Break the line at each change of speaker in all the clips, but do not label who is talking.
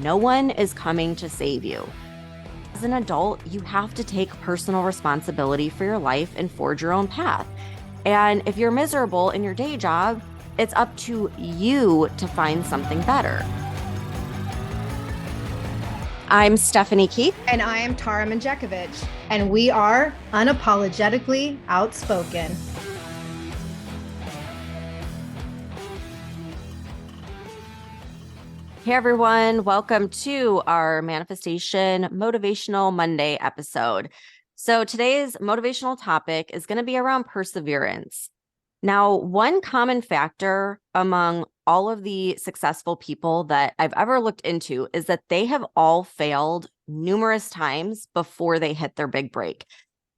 no one is coming to save you. As an adult, you have to take personal responsibility for your life and forge your own path. And if you're miserable in your day job, it's up to you to find something better. I'm Stephanie Keith.
And I am Tara Manjekovic. And we are unapologetically outspoken.
Hey everyone, welcome to our Manifestation Motivational Monday episode. So today's motivational topic is going to be around perseverance. Now, one common factor among all of the successful people that I've ever looked into is that they have all failed numerous times before they hit their big break.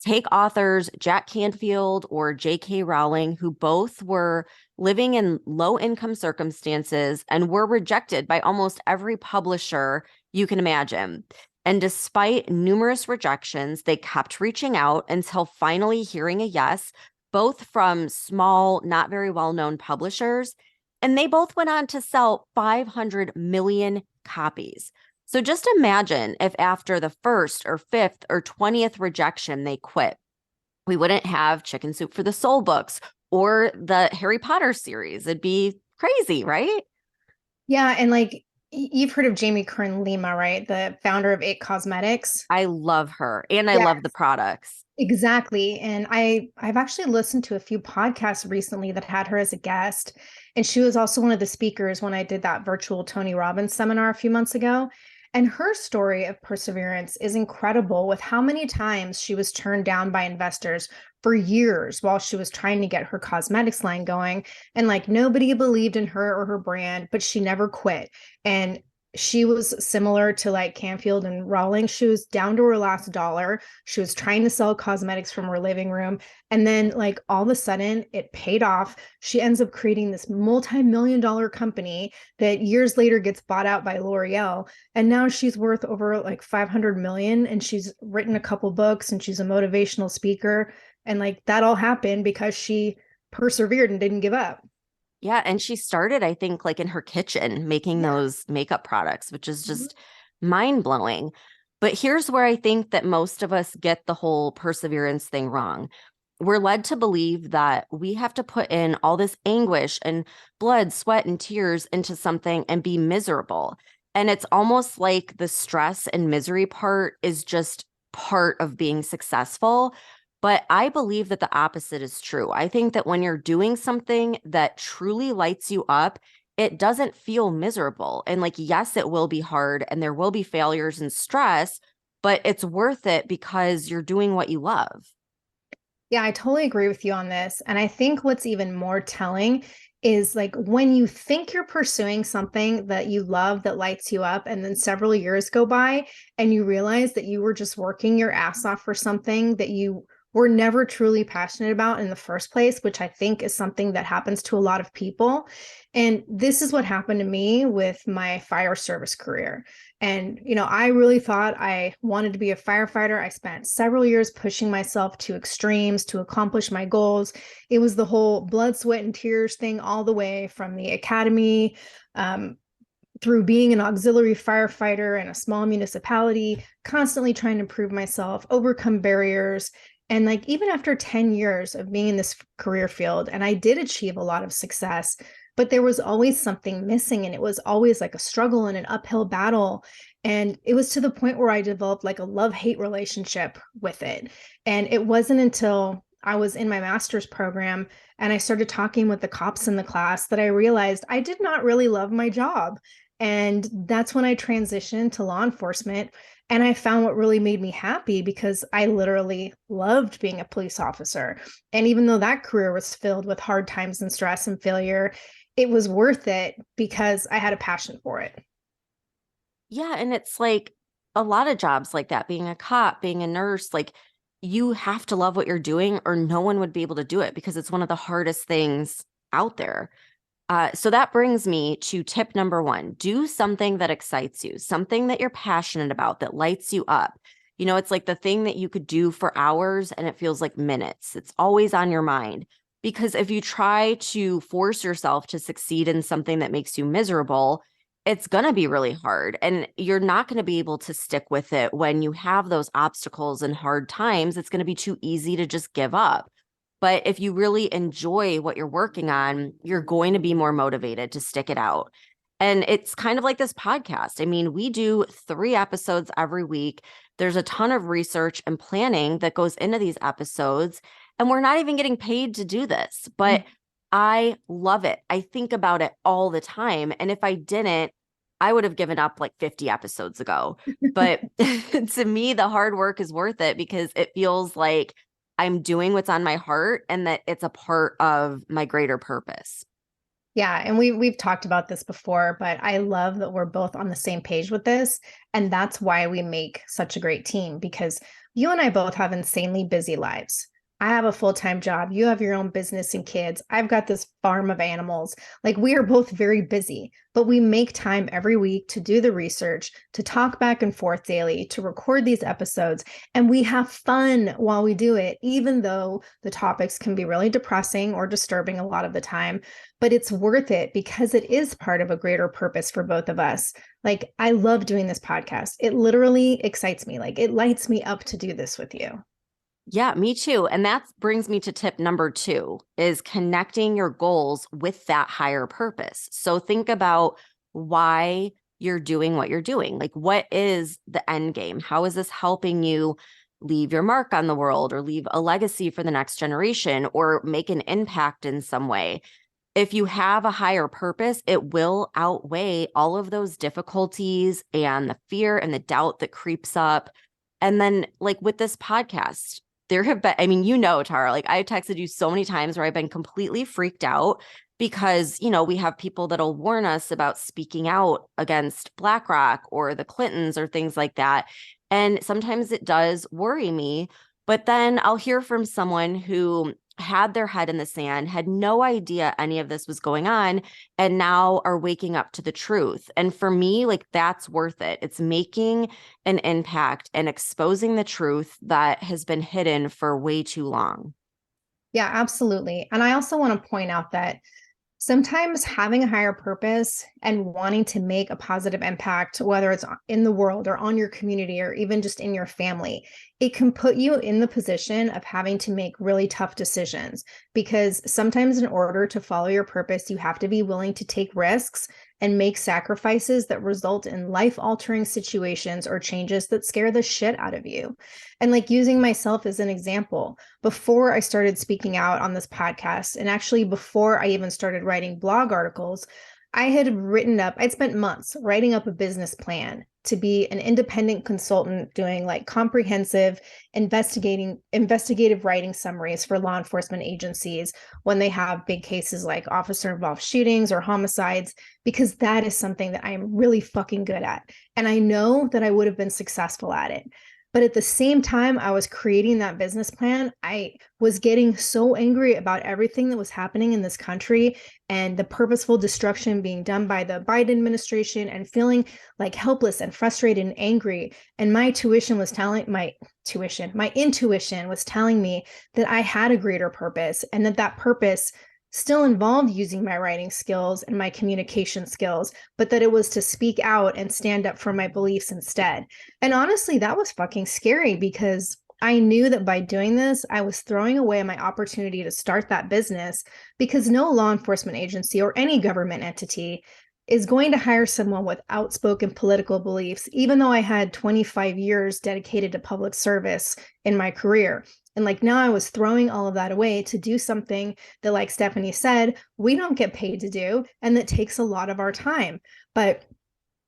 Take authors Jack Canfield or J.K. Rowling, who both were living in low-income circumstances and were rejected by almost every publisher you can imagine. And despite numerous rejections, they kept reaching out until finally hearing a yes, both from small, not very well-known publishers, and they both went on to sell 500 million copies. So just imagine if after the first or fifth or 20th rejection, they quit. We wouldn't have Chicken Soup for the Soul books or the Harry Potter series. It'd be crazy, right?
Yeah. And like you've heard of Jamie Kern Lima, right? The founder of It Cosmetics.
I love her and I love the products.
Exactly. And I've actually listened to a few podcasts recently that had her as a guest. And she was also one of the speakers when I did that virtual Tony Robbins seminar a few months ago. And her story of perseverance is incredible with how many times she was turned down by investors for years while she was trying to get her cosmetics line going. And like nobody believed in her or her brand, but she never quit. And she was similar to like Canfield and Rowling. She was down to her last dollar. She was trying to sell cosmetics from her living room. And then like all of a sudden it paid off. She ends up creating this multi-million-dollar company that years later gets bought out by L'Oreal. And now she's worth over like 500 million. And she's written a couple books and she's a motivational speaker. And like that all happened because she persevered and didn't give up.
Yeah. And she started, I think, like in her kitchen making those makeup products, which is just mind blowing. But here's where I think that most of us get the whole perseverance thing wrong. We're led to believe that we have to put in all this anguish and blood, sweat, and tears into something and be miserable. And it's almost like the stress and misery part is just part of being successful. But I believe that the opposite is true. I think that when you're doing something that truly lights you up, it doesn't feel miserable. And like, yes, it will be hard and there will be failures and stress, but it's worth it because you're doing what you love.
Yeah, I totally agree with you on this. And I think what's even more telling is like when you think you're pursuing something that you love that lights you up, and then several years go by and you realize that you were just working your ass off for something that you were never truly passionate about in the first place, which I think is something that happens to a lot of people. And this is what happened to me with my fire service career. And, you know, I really thought I wanted to be a firefighter. I spent several years pushing myself to extremes to accomplish my goals. It was the whole blood, sweat, and tears thing all the way from the academy, through being an auxiliary firefighter in a small municipality, constantly trying to prove myself, overcome barriers. And like, even after 10 years of being in this career field, and I did achieve a lot of success, but there was always something missing. And it was always like a struggle and an uphill battle. And it was to the point where I developed like a love-hate relationship with it. And it wasn't until I was in my master's program and I started talking with the cops in the class that I realized I did not really love my job. And that's when I transitioned to law enforcement. And I found what really made me happy because I literally loved being a police officer. And even though that career was filled with hard times and stress and failure, it was worth it because I had a passion for it.
Yeah. And it's like a lot of jobs like that, being a cop, being a nurse, like you have to love what you're doing or no one would be able to do it because it's one of the hardest things out there. So that brings me to tip number one. Do something that excites you, something that you're passionate about, that lights you up. You know, it's like the thing that you could do for hours and it feels like minutes. It's always on your mind. Because if you try to force yourself to succeed in something that makes you miserable, it's going to be really hard. And you're not going to be able to stick with it when you have those obstacles and hard times. It's going to be too easy to just give up. But if you really enjoy what you're working on, you're going to be more motivated to stick it out. And it's kind of like this podcast. I mean, we do 3 episodes every week. There's a ton of research and planning that goes into these episodes, and we're not even getting paid to do this. But I love it. I think about it all the time. And if I didn't, I would have given up like 50 episodes ago. But to me, the hard work is worth it because it feels like I'm doing what's on my heart and that it's a part of my greater purpose.
Yeah, and we've talked about this before, but I love that we're both on the same page with this, and that's why we make such a great team because you and I both have insanely busy lives. I have a full-time job, you have your own business and kids. I've got this farm of animals. Like we are both very busy, but we make time every week to do the research, to talk back and forth daily, to record these episodes, and we have fun while we do it, even though the topics can be really depressing or disturbing a lot of the time, but it's worth it because it is part of a greater purpose for both of us. Like, I love doing this podcast. It literally excites me. Like, it lights me up to do this with you.
Yeah, me too. And that brings me to tip number 2 is connecting your goals with that higher purpose. So think about why you're doing what you're doing. Like, what is the end game? How is this helping you leave your mark on the world or leave a legacy for the next generation or make an impact in some way? If you have a higher purpose, it will outweigh all of those difficulties and the fear and the doubt that creeps up. And then, like with this podcast, there have been, I mean, Tara, like I texted you so many times where I've been completely freaked out because, we have people that'll warn us about speaking out against BlackRock or the Clintons or things like that. And sometimes it does worry me. But then I'll hear from someone who had their head in the sand, had no idea any of this was going on, and now are waking up to the truth. And for me, like that's worth it. It's making an impact and exposing the truth that has been hidden for way too long.
Yeah, absolutely. And I also want to point out that sometimes having a higher purpose and wanting to make a positive impact, whether it's in the world or on your community or even just in your family, it can put you in the position of having to make really tough decisions. Because sometimes, in order to follow your purpose, you have to be willing to take risks and make sacrifices that result in life-altering situations or changes that scare the shit out of you. And like using myself as an example, before I started speaking out on this podcast, and actually before I even started writing blog articles, I'd spent months writing up a business plan to be an independent consultant doing like comprehensive investigative writing summaries for law enforcement agencies when they have big cases like officer involved shootings or homicides, because that is something that I am really fucking good at. And I know that I would have been successful at it. But at the same time, I was creating that business plan. I was getting so angry about everything that was happening in this country and the purposeful destruction being done by the Biden administration and feeling like helpless and frustrated and angry. And my intuition was telling me that I had a greater purpose and that purpose still involved using my writing skills and my communication skills, but that it was to speak out and stand up for my beliefs instead. And honestly, that was fucking scary because I knew that by doing this, I was throwing away my opportunity to start that business because no law enforcement agency or any government entity is going to hire someone with outspoken political beliefs, even though I had 25 years dedicated to public service in my career. And like now I was throwing all of that away to do something that, like Stephanie said, we don't get paid to do, and that takes a lot of our time. But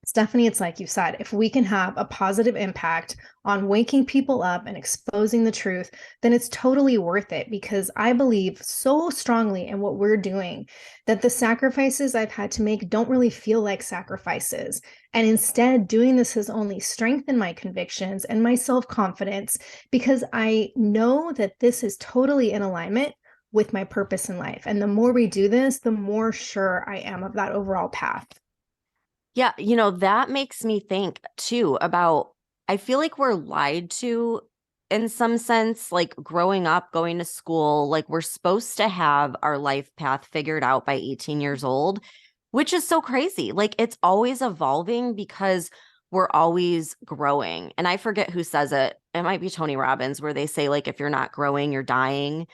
Stephanie, it's like you said, if we can have a positive impact on waking people up and exposing the truth, then it's totally worth it because I believe so strongly in what we're doing that the sacrifices I've had to make don't really feel like sacrifices. And instead, doing this has only strengthened my convictions and my self-confidence because I know that this is totally in alignment with my purpose in life. And the more we do this, the more sure I am of that overall path.
Yeah, that makes me think too about, I feel like we're lied to in some sense, like growing up, going to school, like we're supposed to have our life path figured out by 18 years old. which is so crazy. Like it's always evolving because we're always growing. And I forget who says it. It might be Tony Robbins, where they say, like, if you're not growing, you're dying.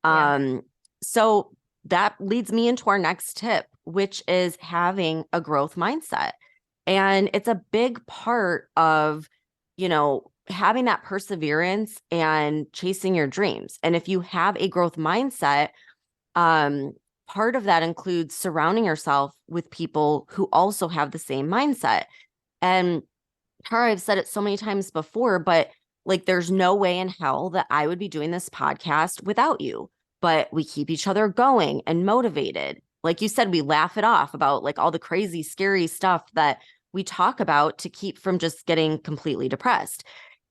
Yeah.
Um, so that leads me into our next tip, which is having a growth mindset. And it's a big part of, having that perseverance and chasing your dreams. And if you have a growth mindset, um, part of that includes surrounding yourself with people who also have the same mindset. And Tara, I've said it so many times before, but like there's no way in hell that I would be doing this podcast without you. But we keep each other going and motivated. Like you said, we laugh it off about like all the crazy, scary stuff that we talk about to keep from just getting completely depressed.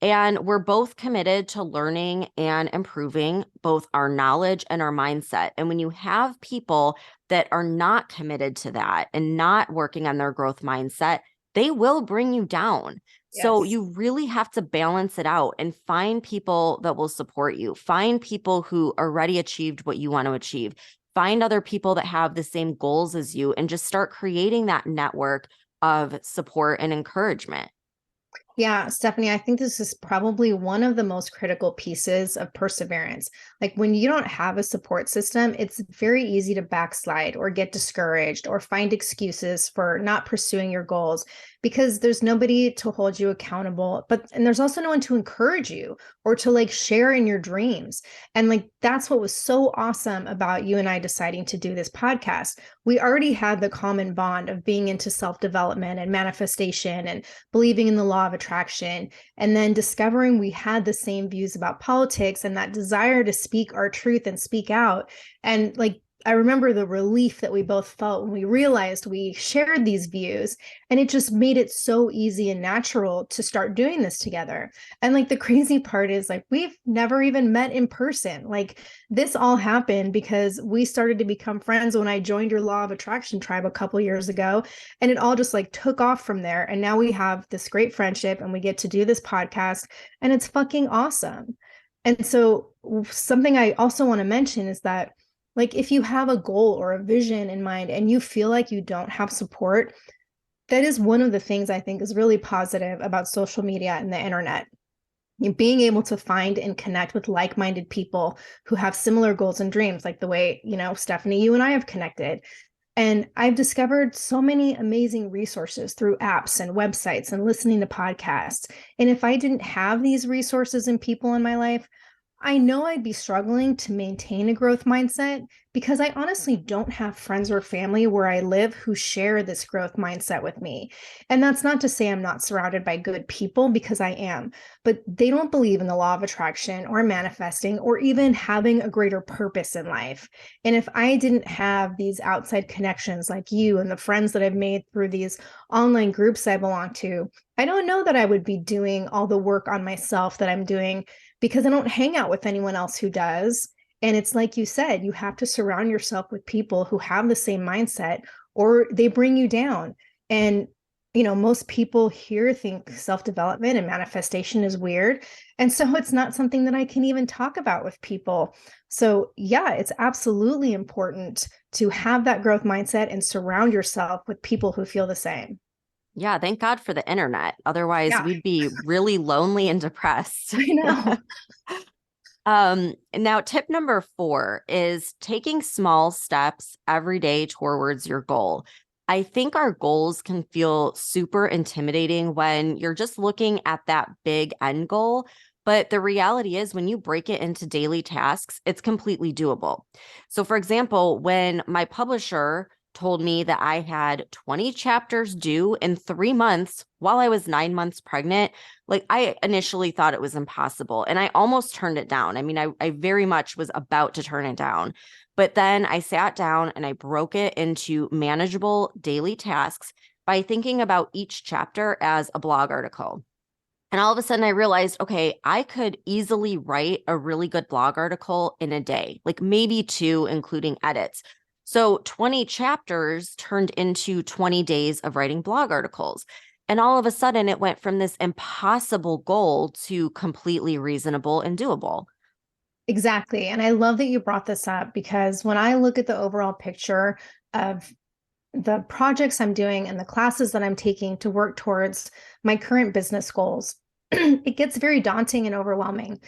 And we're both committed to learning and improving both our knowledge and our mindset. And when you have people that are not committed to that and not working on their growth mindset, they will bring you down. So
Yes.
you really have to balance it out and find people that will support you. Find people who already achieved what you want to achieve. Find other people that have the same goals as you and just start creating that network of support and encouragement.
Yeah, Stephanie, I think this is probably one of the most critical pieces of perseverance. Like when you don't have a support system, it's very easy to backslide or get discouraged or find excuses for not pursuing your goals because there's nobody to hold you accountable, and there's also no one to encourage you or to like share in your dreams. And like that's what was so awesome about you and I deciding to do this podcast. We already had the common bond of being into self-development and manifestation and believing in the law of attraction, and then discovering we had the same views about politics and that desire to speak our truth and speak out. And like, I remember the relief that we both felt when we realized we shared these views, and it just made it so easy and natural to start doing this together. And like the crazy part is like we've never even met in person. Like this all happened because we started to become friends when I joined your law of attraction tribe a couple years ago, and it all just like took off from there. And now we have this great friendship and we get to do this podcast, and it's fucking awesome. And so something I also want to mention is that like if you have a goal or a vision in mind and you feel like you don't have support, that is one of the things I think is really positive about social media and the internet. Being able to find and connect with like-minded people who have similar goals and dreams, like the way, Stephanie, you and I have connected. And I've discovered so many amazing resources through apps and websites and listening to podcasts. And if I didn't have these resources and people in my life, I know I'd be struggling to maintain a growth mindset because I honestly don't have friends or family where I live who share this growth mindset with me. And that's not to say I'm not surrounded by good people, because I am, but they don't believe in the law of attraction or manifesting or even having a greater purpose in life. And if I didn't have these outside connections like you and the friends that I've made through these online groups I belong to, I don't know that I would be doing all the work on myself that I'm doing, because I don't hang out with anyone else who does. And it's like you said, you have to surround yourself with people who have the same mindset or they bring you down. And, most people here think self-development and manifestation is weird. And so it's not something that I can even talk about with people. So yeah, it's absolutely important to have that growth mindset and surround yourself with people who feel the same.
Yeah, thank God for the internet. Otherwise,
Yeah,
we'd be really lonely and depressed.
I know.
Now tip number 4 is taking small steps every day towards your goal. I think our goals can feel super intimidating when you're just looking at that big end goal. But the reality is, when you break it into daily tasks, it's completely doable. So, for example, when my publisher told me that I had 20 chapters due in 3 months while I was 9 months pregnant, like I initially thought it was impossible and I almost turned it down. I mean, I very much was about to turn it down. But then I sat down and I broke it into manageable daily tasks by thinking about each chapter as a blog article. And all of a sudden I realized, okay, I could easily write a really good blog article in a day, like maybe two, including edits. So 20 chapters turned into 20 days of writing blog articles. And all of a sudden it went from this impossible goal to completely reasonable and doable.
Exactly. And I love that you brought this up, because when I look at the overall picture of the projects I'm doing and the classes that I'm taking to work towards my current business goals, it gets very daunting and overwhelming.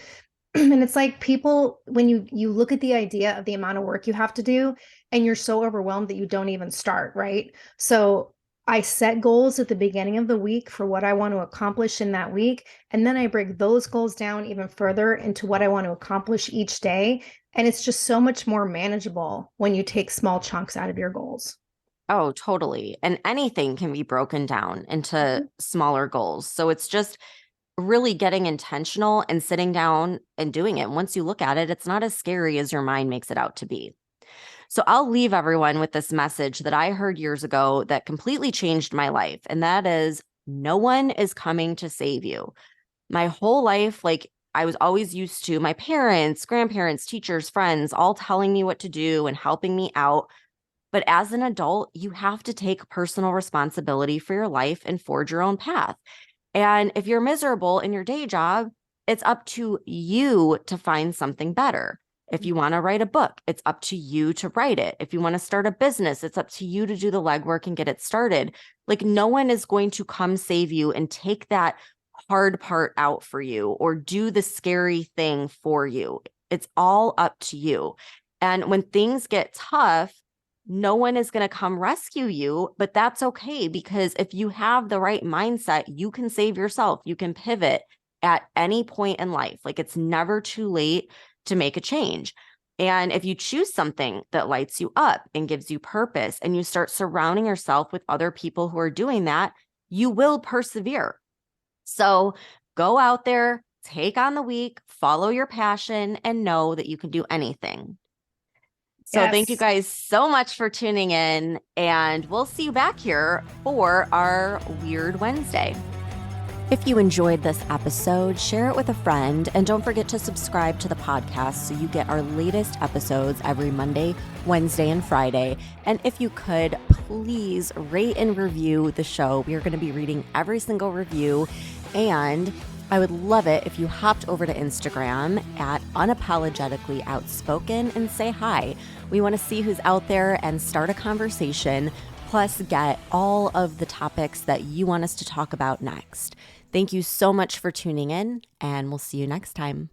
And it's like people, when you look at the idea of the amount of work you have to do, and you're so overwhelmed that you don't even start, right? So I set goals at the beginning of the week for what I want to accomplish in that week, and then I break those goals down even further into what I want to accomplish each day. And it's just so much more manageable when you take small chunks out of your goals.
Oh, totally. And anything can be broken down into
Mhm.
smaller goals. So it's just really getting intentional and sitting down and doing it. Once you look at it, it's not as scary as your mind makes it out to be. So I'll leave everyone with this message that I heard years ago that completely changed my life. And that is no one is coming to save you. My whole life, like I was always used to my parents, grandparents, teachers, friends, all telling me what to do and helping me out. But as an adult, you have to take personal responsibility for your life and forge your own path. And if you're miserable in your day job, it's up to you to find something better. If you want to write a book, it's up to you to write it. If you want to start a business, it's up to you to do the legwork and get it started. Like, no one is going to come save you and take that hard part out for you or do the scary thing for you. It's all up to you. And when things get tough, no one is going to come rescue you, but that's okay because if you have the right mindset, you can save yourself. You can pivot at any point in life. Like, it's never too late to make a change. And if you choose something that lights you up and gives you purpose and you start surrounding yourself with other people who are doing that, you will persevere. So go out there, take on the week, follow your passion, and know that you can do anything. So thank you
Yes.
guys so much for tuning in, and we'll see you back here for our Weird Wednesday. If you enjoyed this episode, share it with a friend, and don't forget to subscribe to the podcast so you get our latest episodes every Monday, Wednesday, and Friday. And if you could, please rate and review the show. We are going to be reading every single review, and I would love it if you hopped over to Instagram at Unapologetically Outspoken and say hi. We want to see who's out there and start a conversation, plus get all of the topics that you want us to talk about next. Thank you so much for tuning in, and we'll see you next time.